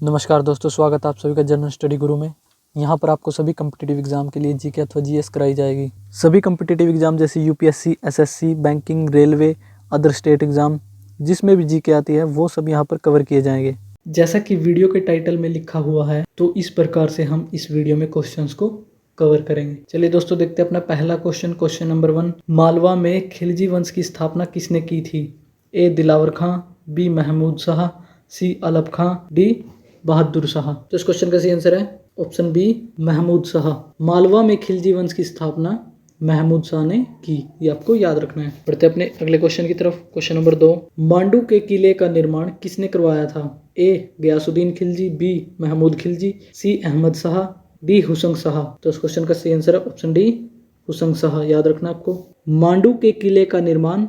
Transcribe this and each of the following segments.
नमस्कार दोस्तों, स्वागत है आप सभी का जनरल स्टडी गुरु में। यहाँ पर आपको सभी कम्पिटिटिव एग्जाम के लिए जीके अथवा जीएस कराई जाएगी। सभी कम्पिटिटिव एग्जाम जैसे UPSC, SSC, banking, railway, other state exam जिसमें भी जीके आती है वो सब यहाँ पर कवर किए जाएंगे। जैसा कि वीडियो के टाइटल में लिखा हुआ है तो इस प्रकार से हम इस वीडियो में क्वेश्चंस को कवर करेंगे। चलिए दोस्तों, देखते हैं अपना पहला क्वेश्चन नंबर 1। मालवा में खिलजी वंश की स्थापना किसने की थी? ए दिलावर खां, बी महमूद शाह, सी अलप खां, डी बहादुर शाह। तो इस क्वेश्चन का सही आंसर है ऑप्शन बी, महमूद शाह। मालवा में खिलजी वंश की स्थापना महमूद शाह ने की, ये आपको याद रखना है। बढ़ते अपने अगले क्वेश्चन की तरफ। Question number 2। मांडू के किले का निर्माण किसने करवाया था? ए गयासुद्दीन खिलजी, बी महमूद खिलजी, सी अहमद शाह, डी हुसंग शाह। तो इस क्वेश्चन का सही आंसर है ऑप्शन डी, हुसंग शाह। याद रखना आपको। मांडू के किले का निर्माण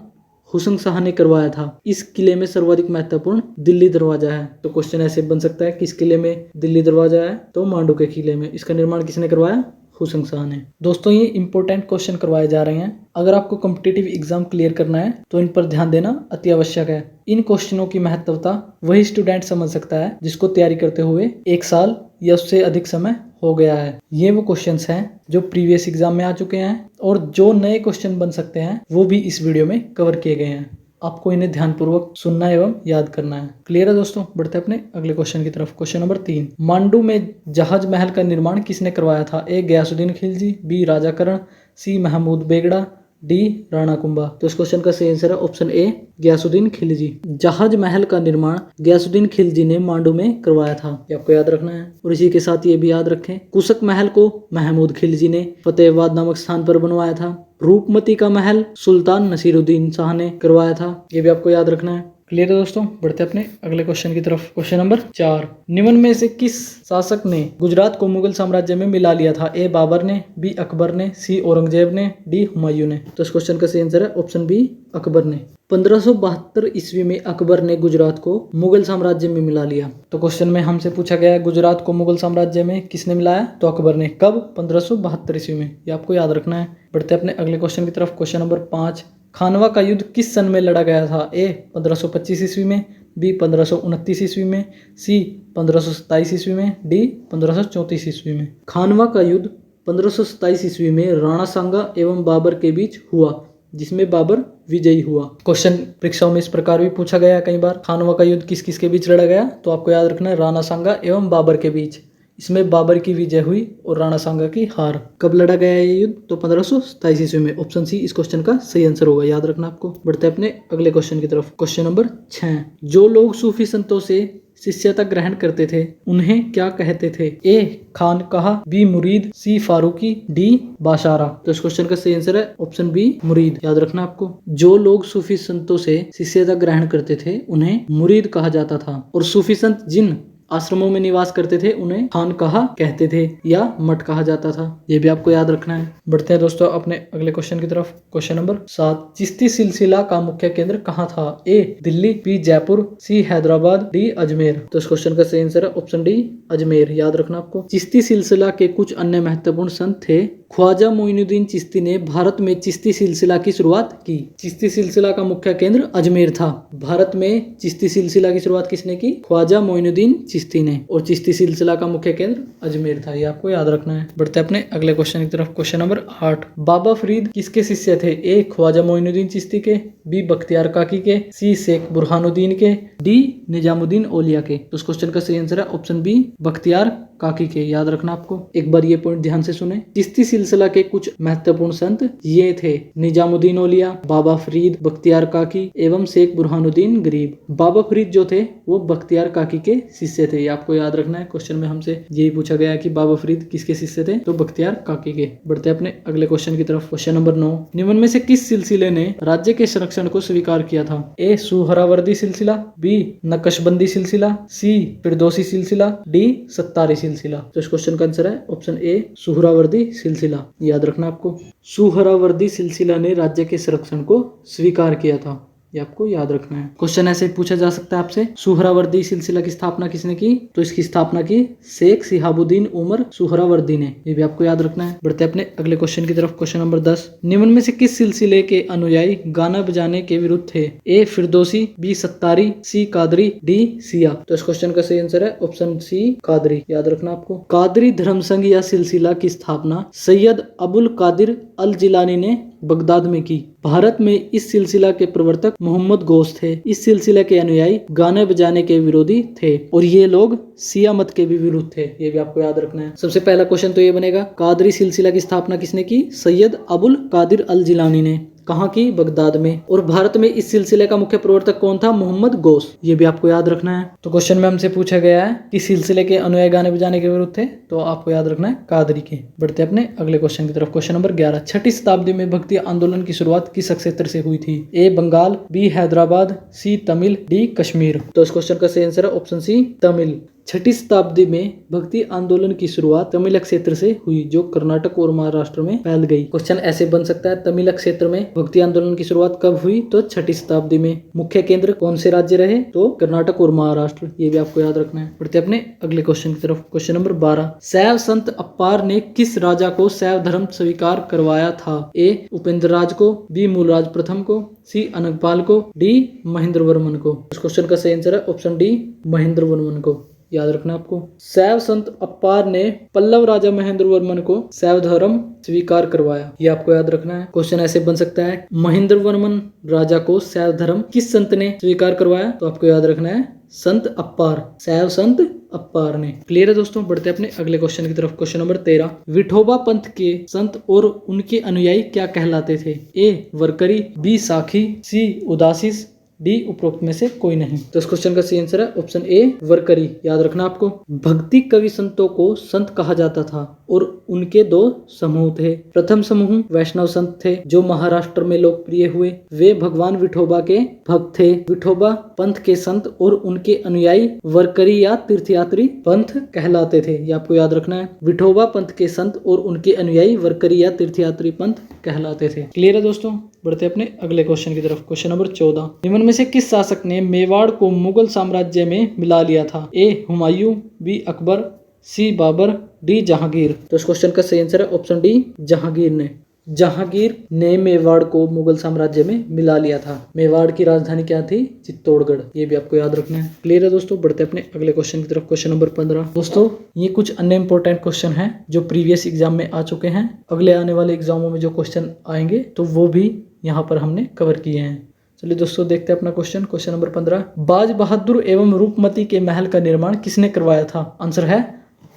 हुसंग शाह ने करवाया था। इस किले में सर्वाधिक महत्वपूर्ण दिल्ली दरवाजा है। तो क्वेश्चन ऐसे बन सकता है, किस किले में दिल्ली दरवाजा है? तो मांडू के किले में। इसका निर्माण किसने करवाया? हुसंग शाह ने। दोस्तों, ये इंपॉर्टेंट क्वेश्चन करवाए जा रहे हैं। अगर आपको कॉम्पिटिटिव एग्जाम क्लियर करना है तो इन पर ध्यान देना अति आवश्यक है। इन क्वेश्चनों की महत्वता वही स्टूडेंट समझ सकता है जिसको तैयारी करते हुए 1 साल या उससे अधिक समय हो गया है। ये वो क्वेश्चंस हैं जो प्रीवियस एग्जाम में आ चुके हैं और जो नए क्वेश्चन बन सकते हैं वो भी इस वीडियो में कवर किए गए हैं। आपको इन्हें ध्यानपूर्वक सुनना एवं याद करना है। क्लियर है दोस्तों? बढ़ते अपने अगले क्वेश्चन की तरफ। Question number 3। मांडू में जहाज महल का निर्माण किसने करवाया था? ए गयासुद्दीन खिलजी, बी राजा करण, सी महमूद बेगड़ा, डी राणा कुंभा। तो इस क्वेश्चन का सही आंसर है ऑप्शन ए, गयासुद्दीन खिलजी। जहाज महल का निर्माण गयासुद्दीन खिलजी ने मांडू में करवाया था, ये आपको याद रखना है। और इसी के साथ ये भी याद रखें, कुशक महल को महमूद खिलजी ने फतेहाबाद नामक स्थान पर बनवाया था। रूपमती का महल सुल्तान नसीरुद्दीन शाह ने करवाया था, ये भी आपको याद रखना है। क्लियर है दोस्तों? बढ़ते अपने अगले क्वेश्चन की तरफ। Question number 4। निम्न में से किस शासक ने गुजरात को मुगल साम्राज्य में मिला लिया था? ए बाबर ने, बी अकबर ने, सी औरंगजेब ने, डी हुमायूं ने। तो इस क्वेश्चन का सही आंसर है ऑप्शन बी, अकबर ने। 1572 ईस्वी में अकबर ने गुजरात को मुगल साम्राज्य में मिला लिया। तो क्वेश्चन में हमसे पूछा गया है गुजरात को मुगल साम्राज्य में किसने मिलाया? तो अकबर ने। कब? 1572 ईस्वी में, ये आपको याद रखना है। बढ़ते अपने अगले क्वेश्चन की तरफ। Question number 5। खानवा का युद्ध किस सन में लड़ा गया था? ए 1525 ईस्वी में, बी 1529 ईस्वी में, सी 1527 ईस्वी में, डी 1534 ईस्वी में। खानवा का युद्ध 1527 ईस्वी में राणा सांगा एवं बाबर के बीच हुआ, जिसमें बाबर विजयी हुआ। क्वेश्चन परीक्षाओं में इस प्रकार भी पूछा गया कई बार, खानवा का युद्ध किस किस के बीच लड़ा गया? तो आपको याद रखना है राणा सांगा एवं बाबर के बीच। इसमें बाबर की विजय हुई और राणा सांगा की हार। कब लड़ा गया ये युद्ध? तो 1527 ईस्वी में। ऑप्शन सी इस क्वेश्चन का सही आंसर होगा, याद रखना आपको। बढ़ते अपने अगले क्वेश्चन की तरफ। Question number 6। जो लोग सूफी संतों से शिष्यता ग्रहण करते थे उन्हें क्या कहते थे? ए खानकाह, बी मुरीद, सी फारूकी, डी बाशारा। तो इस क्वेश्चन का सही आंसर है ऑप्शन बी, मुरीद। याद रखना आपको। जो लोग सूफी संतों से शिष्यता ग्रहण करते थे उन्हें मुरीद कहा जाता था और सूफी संत जिन आश्रमों में निवास करते थे उन्हें खानकाह कहते थे या मठ कहा जाता था, ये भी आपको याद रखना है। बढ़ते हैं दोस्तों अपने अगले क्वेश्चन की तरफ। Question number 7। चिश्ती सिलसिला का मुख्य केंद्र कहाँ था? ए दिल्ली, बी जयपुर, सी हैदराबाद, डी अजमेर। तो इस क्वेश्चन का सही आंसर है ऑप्शन डी, अजमेर। याद रखना आपको। चिश्ती सिलसिला के कुछ अन्य महत्वपूर्ण संत थे। ख्वाजा मोइनुद्दीन चिश्ती ने भारत में चिश्ती सिलसिला की शुरुआत की। चिश्ती सिलसिला का मुख्य केंद्र अजमेर था। भारत में चिश्ती सिलसिला की शुरुआत किसने की? ख्वाजा मोइनुद्दीन चिश्ती ने। और चिश्ती सिलसिला का मुख्य केंद्र अजमेर था, ये आपको याद रखना है। बढ़ते अपने अगले क्वेश्चन की तरफ। Question number 8। बाबा फरीद किसके शिष्य थे? ए ख्वाजा मोइनुद्दीन चिश्ती के, बी बख्तियार काकी के, सी शेख बुरहानुद्दीन के, डी निजामुद्दीन औलिया के। तो इस क्वेश्चन का सही आंसर है ऑप्शन बी, बख्तियार काकी के। याद रखना आपको। एक बार ये पॉइंट ध्यान से सुने। चिश्ती सिलसिला के कुछ महत्वपूर्ण संत ये थे: निजामुद्दीन औलिया, बाबा फरीद, बख्तियार काकी एवं शेख बुरहानुद्दीन गरीब। बाबा फरीद जो थे वो बख्तियार काकी के शिष्य थे, ये आपको याद रखना है। क्वेश्चन में हमसे यही पूछा गया कि बाबा फरीद किसके शिष्य थे? तो बख्तियार काकी के। बढ़ते अपने अगले क्वेश्चन की तरफ। Question number 9। निम्न में से किस सिलसिले ने राज्य के संरक्षण को स्वीकार किया था? ए सुहरावर्दी सिलसिला, बी नक्शबंदी सिलसिला, सी फिरदौसी सिलसिला, डी सत्तारी सिलसिला। तो इस क्वेश्चन का आंसर है ऑप्शन ए, सुहरावर्दी सिलसिला। याद रखना आपको। सुहरावर्दी सिलसिला ने राज्य के संरक्षण को स्वीकार किया था। ये आपको याद रखना है। क्वेश्चन ऐसे पूछा जा सकता है आपसे, सुहरावर्दी सिलसिला की स्थापना किसने की? तो इसकी स्थापना की शेख शिहाबुद्दीन उमर सुहरावर्दी ने। ये भी आपको याद रखना है। बढ़ते अपने अगले क्वेश्चन की तरफ। क्वेश्चन नंबर 10, निम्न में से किस सिलसिले के अनुयायी गाना बजाने के विरुद्ध थे? ए फिरदौसी, बी सत्तारी, सी कादरी, डी सिया। तो इस क्वेश्चन का सही आंसर है ऑप्शन सी कादरी। याद रखना आपको। कादरी धर्म संघ या सिलसिला की स्थापना सैयद अबुल कादिर अल जिलानी ने बगदाद में की। भारत में इस सिलसिला के प्रवर्तक मोहम्मद गौस थे। इस सिलसिला के अनुयायी गाने बजाने के विरोधी थे और ये लोग सिया मत के भी विरुद्ध थे। ये भी आपको याद रखना है। सबसे पहला क्वेश्चन तो ये बनेगा, कादरी सिलसिला की स्थापना किसने की? सैयद अबुल कादिर अल जिलानी ने। कहाँ की? बगदाद में। और भारत में इस सिलसिले का मुख्य प्रवर्तक कौन था? मोहम्मद गौस। ये भी आपको याद रखना है। तो क्वेश्चन में हमसे पूछा गया है कि सिलसिले के अनुयायी गाने बजाने के विरुद्ध थे, तो आपको याद रखना है कादरी के। बढ़ते अपने अगले क्वेश्चन की तरफ। क्वेश्चन नंबर 11, छठी शताब्दी में भक्ति आंदोलन की शुरुआत किस क्षेत्र से हुई थी? ए बंगाल, बी हैदराबाद, सी तमिल, डी कश्मीर। तो इस क्वेश्चन का सही आंसर है ऑप्शन सी तमिल। छठी शताब्दी में भक्ति आंदोलन की शुरुआत तमिल क्षेत्र से हुई, जो कर्नाटक और महाराष्ट्र में फैल गई। क्वेश्चन ऐसे बन सकता है, तमिल क्षेत्र में भक्ति आंदोलन की शुरुआत कब हुई? तो छठी शताब्दी में। मुख्य केंद्र कौन से राज्य रहे? तो कर्नाटक और महाराष्ट्र। ये भी आपको याद रखना है। बढ़ते अपने अगले क्वेश्चन की तरफ। क्वेश्चन नंबर 12, शैव संत अप्पार ने किस राजा को शैव धर्म स्वीकार करवाया था? ए उपेंद्र राज को, बी मूलराज प्रथम को, सी अनंगपाल को, डी महेंद्र वर्मन को। इस क्वेश्चन का सही आंसर है ऑप्शन डी महेंद्र वर्मन को। याद रखना आपको। शैव संत अप्पार ने पल्लव राजा महेंद्र वर्मन को शैव धर्म स्वीकार करवाया। ये आपको याद रखना है। क्वेश्चन ऐसे बन सकता है, महेंद्र वर्मन राजा को शैव धर्म किस संत ने स्वीकार करवाया? तो आपको याद रखना है संत अप्पार, शैव संत अप्पार ने। क्लियर है दोस्तों। बढ़ते अपने अगले क्वेश्चन की तरफ। क्वेश्चन नंबर 13, विठोबा पंथ के संत और उनके अनुयायी क्या कहलाते थे? ए वरकरी, बी साखी, सी उदासीस, डी उपरोक्त में से कोई नहीं। तो इस क्वेश्चन का सही आंसर है ऑप्शन ए वरकरी। याद रखना आपको। भक्ति कवि संतों को संत कहा जाता था और उनके दो समूह थे। प्रथम समूह वैष्णव संत थे जो महाराष्ट्र में लोकप्रिय हुए। वे भगवान विठोबा के भक्त थे। विठोबा पंथ के संत और उनके अनुयायी वरकरी या तीर्थयात्री पंथ कहलाते थे। ये आपको याद रखना है। विठोबा पंथ के संत और उनके अनुयायी वरकरी या तीर्थयात्री पंथ कहलाते थे। क्लियर है दोस्तों। बढ़ते अपने अगले क्वेश्चन की तरफ। क्वेश्चन नंबर 14, निम्न में से किस शासक ने मेवाड़ को मुगल साम्राज्य में मिला लिया था? ए हुमायूं, बी अकबर, सी बाबर, डी जहांगीर। तो इस क्वेश्चन का सही आंसर है ऑप्शन डी जहांगीर ने। जहांगीर ने मेवाड़ को मुगल साम्राज्य में मिला लिया था। मेवाड़ की राजधानी क्या थी? चित्तौड़गढ़। ये भी आपको याद रखना है। क्लियर है दोस्तों। बढ़ते अपने अगले क्वेश्चन की तरफ। क्वेश्चन नंबर 15, दोस्तों ये कुछ अन्य इंपॉर्टेंट क्वेश्चन हैं जो प्रीवियस एग्जाम में आ चुके हैं। अगले आने वाले एग्जामों में जो क्वेश्चन आएंगे तो वो भी यहाँ पर हमने कवर किए हैं। चलिए दोस्तों देखते हैं अपना क्वेश्चन। क्वेश्चन नंबर 15, बाज बहादुर एवं रूपमती के महल का निर्माण किसने करवाया था? आंसर है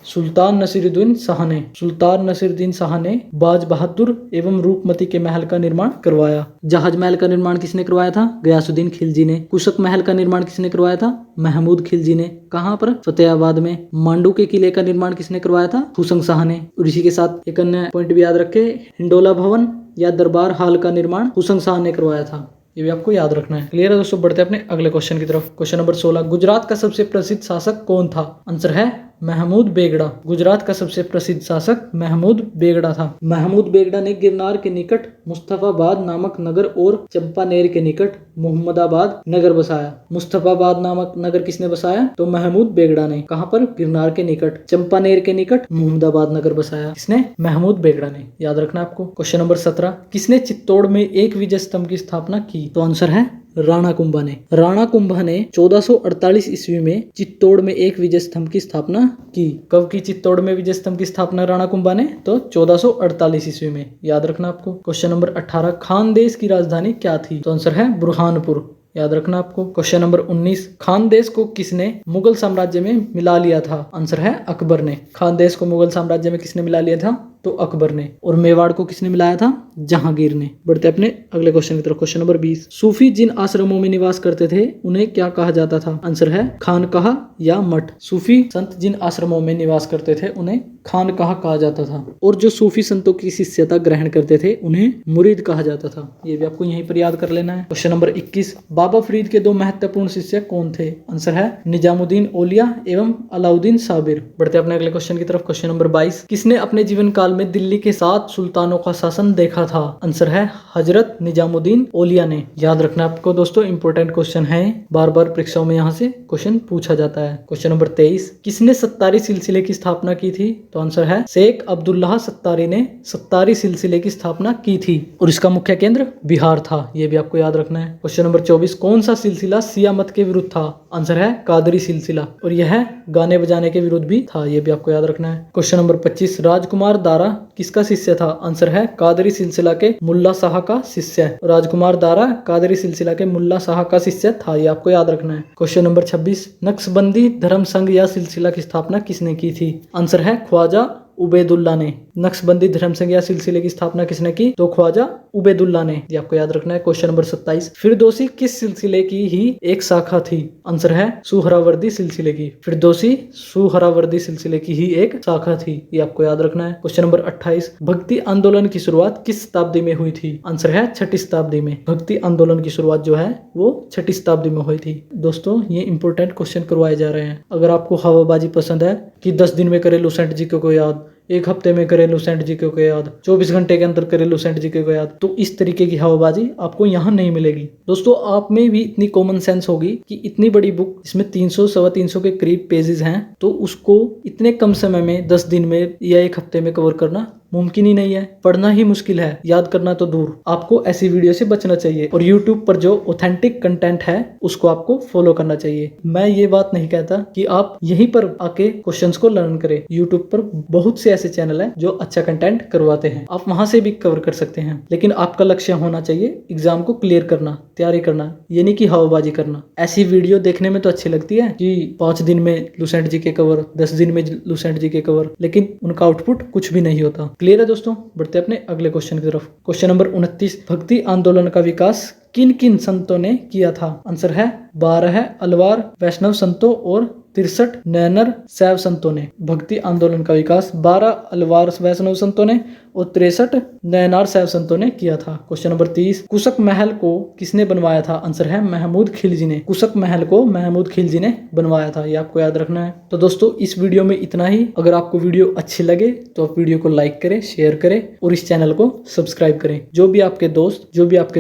सुल्तान नसीरुद्दीन शाह ने। सुल्तान नसीरुद्दीन शाह ने बाज बहादुर एवं रूपमती के महल का निर्माण करवाया। जहाज महल का निर्माण किसने करवाया था? गयासुद्दीन खिलजी ने। कुशक महल का निर्माण किसने करवाया था? महमूद खिलजी ने। कहाँ पर? फतेहाबाद में। मांडू के किले का निर्माण किसने करवाया था? हुसंग शाह ने। और इसी के साथ एक अन्य पॉइंट भी याद रखे, हिंडोला भवन या दरबार हाल का निर्माण हुसंग शाह ने करवाया था। ये भी आपको याद रखना है। क्लियर है दोस्तों। बढ़ते अपने अगले क्वेश्चन की तरफ। क्वेश्चन नंबर 16, गुजरात का सबसे प्रसिद्ध शासक कौन था? आंसर है महमूद बेगड़ा। गुजरात का सबसे प्रसिद्ध शासक महमूद बेगड़ा था। महमूद बेगड़ा ने गिरनार के निकट मुस्तफाबाद नामक नगर और चंपानेर के निकट मोहम्मदाबाद नगर बसाया। मुस्तफाबाद नामक नगर किसने बसाया? तो महमूद बेगड़ा ने। कहाँ पर? गिरनार के निकट। चंपानेर के निकट मोहम्मदाबाद नगर बसाया। किसने? महमूद बेगड़ा ने। याद रखना आपको। क्वेश्चन नंबर 17, किसने चित्तौड़ में एक विजय स्तंभ की स्थापना की? तो आंसर है राणा कुंभा ने। राणा कुंभा ने 1448 ईस्वी में चित्तौड़ में एक विजय स्तंभ की स्थापना की। कब की चित्तौड़ में विजय स्तंभ की स्थापना राणा कुंभा ने? तो 1448 ईस्वी में। याद रखना आपको। क्वेश्चन नंबर 18, खानदेश की राजधानी क्या थी? तो आंसर है बुरहानपुर। याद रखना आपको। क्वेश्चन नंबर 19, खानदेश को किसने मुगल साम्राज्य में मिला लिया था? आंसर है अकबर ने। खानदेश को मुगल साम्राज्य में किसने मिला लिया था? तो अकबर ने। और मेवाड़ को किसने मिलाया था? जहांगीर ने। बढ़ते अपने अगले क्वेश्चन की तरफ। क्वेश्चन नंबर 20, सूफी जिन आश्रमों में निवास करते थे उन्हें क्या कहा जाता था? आंसर है खानकाह या मठ। सूफी संत जिन आश्रमों में निवास करते थे उन्हें खानकाह कहा जाता था। और जो सूफी संतों की शिष्यता ग्रहण करते थे उन्हें मुरीद कहा जाता था। ये भी आपको यहीं पर याद कर लेना है। क्वेश्चन नंबर 21, बाबा फरीद के 2 महत्वपूर्ण शिष्य कौन थे? आंसर है निजामुद्दीन औलिया एवं अलाउद्दीन साबिर। बढ़ते अपने अगले क्वेश्चन की तरफ। क्वेश्चन नंबर 22, किसने अपने जीवन काल में दिल्ली के 7 सुल्तानों का शासन देखा था? आंसर है हजरत निजामुद्दीन औलिया ने। याद रखना आपको दोस्तों, इंपॉर्टेंट क्वेश्चन है, बार बार परीक्षाओं में यहाँ से क्वेश्चन पूछा जाता है। क्वेश्चन नंबर 23, किसने सत्तारी सिलसिले की स्थापना की थी? तो आंसर है शेख अब्दुल्लाह सत्तारी ने सत्तारी सिलसिले की स्थापना की थी और इसका मुख्य केंद्र बिहार था। ये भी आपको याद रखना है। क्वेश्चन नंबर 24, कौन सा सिलसिला शिया मत के विरुद्ध था? आंसर है कादरी सिलसिला और यह गाने बजाने के विरुद्ध भी था। ये भी आपको याद रखना है। क्वेश्चन नंबर 25, राजकुमार दारा किसका शिष्य था? आंसर है कादरी सिलसिला के मुल्ला शाह का शिष्य। राजकुमार दारा कादरी सिलसिला के मुल्ला शाह का शिष्य था। ये आपको याद रखना है। क्वेश्चन नंबर 26, नक्शबंदी धर्म संघ या सिलसिला की स्थापना किसने की थी? आंसर है ख्वाजा उबैदुल्ला ने। नक्शबंदी धर्म संघ या सिलसिले की स्थापना किसने की? तो ख्वाजा उबैदुल्ला ने। ये आपको याद रखना है। क्वेश्चन नंबर 27, फिरदौसी किस सिलसिले की ही एक शाखा थी? आंसर है सुहरावर्दी सिलसिले की। फिरदौसी सुहरावर्दी सिलसिले की ही एक शाखा थी। ये आपको याद रखना है। क्वेश्चन नंबर 28, भक्ति आंदोलन की शुरुआत किस शताब्दी में हुई थी? आंसर है 6ठी शताब्दी में। भक्ति आंदोलन की शुरुआत जो है वो 6ठी शताब्दी में हुई थी। दोस्तों ये इंपॉर्टेंट क्वेश्चन करवाए जा रहे हैं। अगर आपको हवाबाजी पसंद है कि 10 दिन में करे लुसेंट जीके को याद, 1 हफ्ते में करे लुसेंट जीके को याद, 24 घंटे के अंदर करे लुसेंट जीके को याद, तो इस तरीके की हवाबाजी आपको यहाँ नहीं मिलेगी। दोस्तों आप में भी इतनी कॉमन सेंस होगी कि इतनी बड़ी बुक इसमें 300 सवा 300 के करीब पेजेस हैं, तो उसको इतने कम समय में 10 दिन में या 1 हफ्ते में कवर करना मुमकिन ही नहीं है। पढ़ना ही मुश्किल है, याद करना तो दूर। आपको ऐसी वीडियो से बचना चाहिए और YouTube पर जो ऑथेंटिक कंटेंट है उसको आपको फॉलो करना चाहिए। मैं ये बात नहीं कहता कि आप यहीं पर आके क्वेश्चंस को लर्न करें। YouTube पर बहुत से ऐसे चैनल हैं जो अच्छा कंटेंट करवाते हैं, आप वहां से भी कवर कर सकते हैं। लेकिन आपका लक्ष्य होना चाहिए एग्जाम को क्लियर करना, तैयारी करना, ये नहीं कि हवाबाजी करना। ऐसी वीडियो देखने में तो अच्छी लगती है कि 5 दिन में लुसेंट जी के कवर, 10 दिन में लुसेंट जी के कवर, लेकिन उनका आउटपुट कुछ भी नहीं होता। क्लियर है दोस्तों? बढ़ते अपने अगले क्वेश्चन की तरफ। क्वेश्चन नंबर 29, भक्ति आंदोलन का विकास किन किन संतों ने किया था? आंसर है 12 अलवार वैष्णव संतों और 63 नैनर शैव संतों ने। भक्ति आंदोलन का विकास 12 अलवार वैष्णव संतों ने और 63 नैनार शैव संतों ने किया था। क्वेश्चन नंबर 30, कुशक महल को किसने बनवाया था? आंसर है महमूद खिलजी ने। कुशक महल को महमूद खिलजी ने बनवाया था। ये आपको याद रखना है। तो दोस्तों इस वीडियो में इतना ही। अगर आपको वीडियो अच्छी लगे तो आप वीडियो को लाइक करें, शेयर करें और इस चैनल को सब्सक्राइब करें। जो भी आपके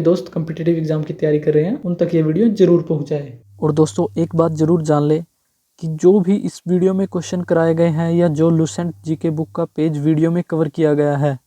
दोस्त कॉम्पिटिटिव एग्जाम की तैयारी कर रहे हैं उन तक ये वीडियो जरूर पहुंचाए। और दोस्तों एक बात जरूर जान ले कि जो भी इस वीडियो में क्वेश्चन कराए गए हैं या जो लुसेंट जीके बुक का पेज वीडियो में कवर किया गया है,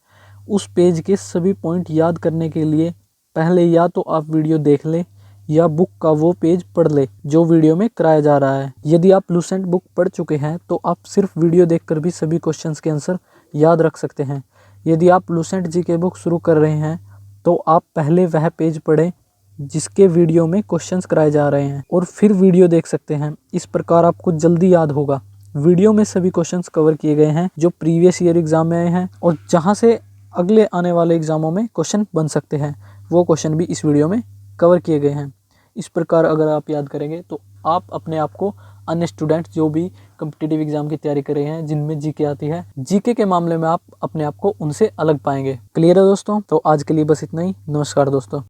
उस पेज के सभी पॉइंट याद करने के लिए पहले या तो आप वीडियो देख लें या बुक का वो पेज पढ़ ले जो वीडियो में कराया जा रहा है। यदि आप लुसेंट बुक पढ़ चुके हैं तो आप सिर्फ वीडियो देखकर भी सभी क्वेश्चंस के आंसर याद रख सकते हैं। यदि आप लुसेंट जीके बुक शुरू कर रहे हैं तो आप पहले वह पेज पढ़ें जिसके वीडियो में क्वेश्चंस कराए जा रहे हैं और फिर वीडियो देख सकते हैं। इस प्रकार आपको जल्दी याद होगा। वीडियो में सभी क्वेश्चंस कवर किए गए हैं जो प्रीवियस ईयर एग्जाम में आए हैं और जहां से अगले आने वाले एग्जामों में क्वेश्चन बन सकते हैं, वो क्वेश्चन भी इस वीडियो में कवर किए गए हैं। इस प्रकार अगर आप याद करेंगे तो आप अपने आप को अन्य स्टूडेंट्स जो भी कॉम्पिटिटिव एग्जाम की तैयारी कर रहे हैं जिनमें जीके आती है, जीके के मामले में आप अपने आप को उनसे अलग पाएंगे। क्लियर है दोस्तों? तो आज के लिए बस इतना ही। नमस्कार दोस्तों।